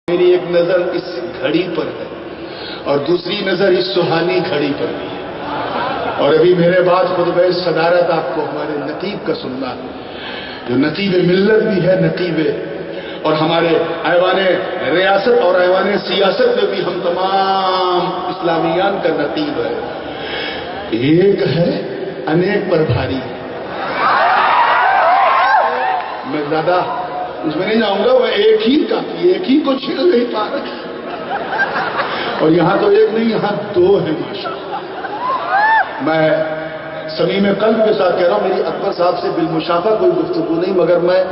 میری ایک نظر اس گھڑی پر ہے اور دوسری نظر اس سہانی گھڑی پر بھی ہے، اور ابھی میرے بعد خطبہ صدارت آپ کو ہمارے نقیب کا سننا ہے، جو نقیب ملت بھی ہے، نقیب اور ہمارے ایوان ریاست اور ایوان سیاست میں بھی ہم تمام اسلامیان کا نقیب ہے۔ ایک ہے انیک پر بھاری، میں زیادہ اس میں نہیں جاؤں گا، وہ ایک ہی کافی، ایک ہی کو چھیڑ نہیں پا رہے، اور یہاں تو ایک نہیں، یہاں دو ہیں ماشاءاللہ۔ میں صمیم قلب کے ساتھ کہہ رہا ہوں، میری اکبر صاحب سے بالمشافہ کوئی گفتگو نہیں، مگر میں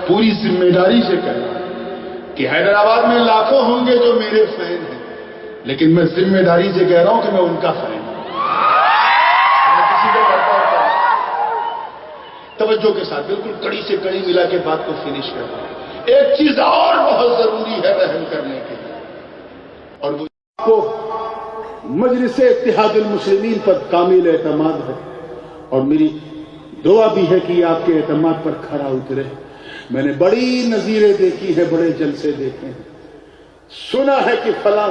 پوری ذمہ داری سے کہہ رہا ہوں کہ حیدرآباد میں لاکھوں ہوں گے جو میرے فین ہیں، لیکن میں ذمہ داری سے کہہ رہا ہوں کہ میں ان کا فین ہوں۔ توجہ کے ساتھ بالکل کڑی سے کڑی ملا کے بات کو فنش کر رہا ہوں۔ ایک چیز اور بہت ضروری ہے رحم کرنے کے لیے، اور وہ کو مجلس اتحاد المسلمین پر کامل اعتماد ہے، اور میری دعا بھی ہے کہ آپ کے اعتماد پر کھرا اترے۔ میں نے بڑی نظیریں دیکھی ہیں، بڑے جلسے دیکھے ہیں، سنا ہے کہ فلاں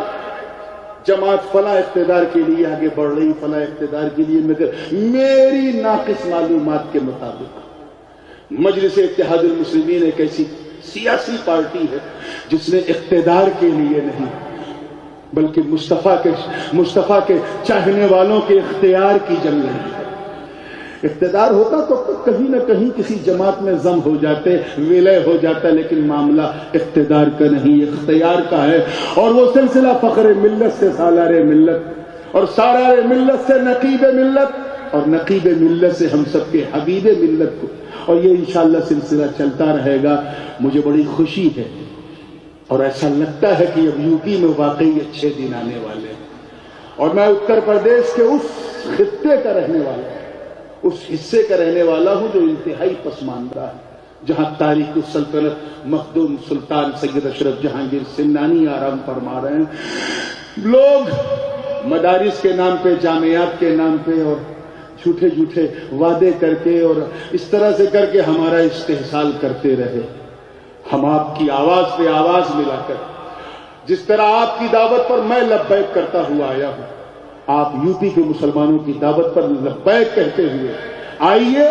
جماعت فلاں اقتدار کے لیے آگے بڑھ رہی، فلاں اقتدار کے لیے، مگر میری ناقص معلومات کے مطابق مجلس اتحاد المسلمین ایک ایسی سیاسی پارٹی ہے جس نے اقتدار کے لیے نہیں بلکہ مصطفیٰ کے چاہنے والوں کے اختیار کی جنگ لڑی ہے۔ اقتدار ہوتا تو کہیں نہ کہیں کسی جماعت میں ضم ہو جاتے، ولے ہو جاتا، لیکن معاملہ اقتدار کا نہیں، اختیار کا ہے، اور وہ سلسلہ فخر ملت سے سالار ملت، اور سالار ملت سے نقیب ملت، اور نقیب ملت سے ہم سب کے حبیب ملت کو، اور یہ انشاءاللہ سلسلہ چلتا رہے گا۔ مجھے بڑی خوشی ہے اور ایسا لگتا ہے کہ اب یو پی میں واقعی اچھے دن آنے والے ہیں، اور میں اتر پردیش کے اس خطے کا رہنے والا ہوں، اس حصے کا رہنے والا ہوں جو انتہائی پسماندہ ہے، جہاں تاریخ السلطنت مخدوم سلطان سید اشرف جہانگیر سمنانی آرام فرما رہے ہیں۔ لوگ مدارس کے نام پہ، جامعات کے نام پہ، اور جھوٹے جھوٹے وعدے کر کے اور اس طرح سے کر کے ہمارا استحصال کرتے رہے۔ ہم آپ کی آواز پہ آواز ملا کر، جس طرح آپ کی دعوت پر میں لبیک کرتا ہوا آیا ہوں، آپ یو پی کے مسلمانوں کی دعوت پر لبیک کہتے ہوئے آئیے۔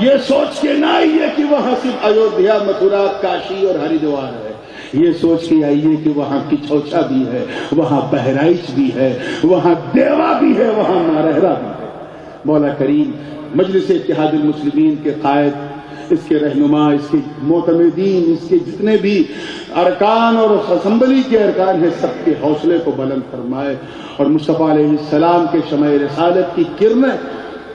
یہ سوچ کے نہ آئیے کہ وہاں صرف ایودھیا، متھرا، کاشی اور ہریدوار ہے، یہ سوچ کے آئیے کہ وہاں کچھوچا بھی ہے، وہاں بہرائچ بھی ہے، وہاں دیوا بھی ہے، وہاں مارہرا بھی ہے۔ مولا کریم مجلس اتحاد المسلمین کے قائد، اس کے رہنما، اس کے معتمدین، اس کے جتنے بھی ارکان اور اسمبلی کے ارکان ہیں، سب کے حوصلے کو بلند فرمائے، اور مصطفیٰ علیہ السلام کے شمع رسالت کی کرنیں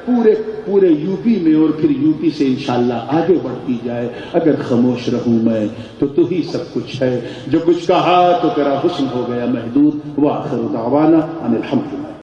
پورے یو پی میں اور پھر یو پی سے انشاءاللہ آگے بڑھتی جائے۔ اگر خاموش رہوں میں تو ہی سب کچھ ہے، جو کچھ کہا تو تیرا حسن ہو گیا محدود۔ وآخر دعوانا ان الحمدللہ۔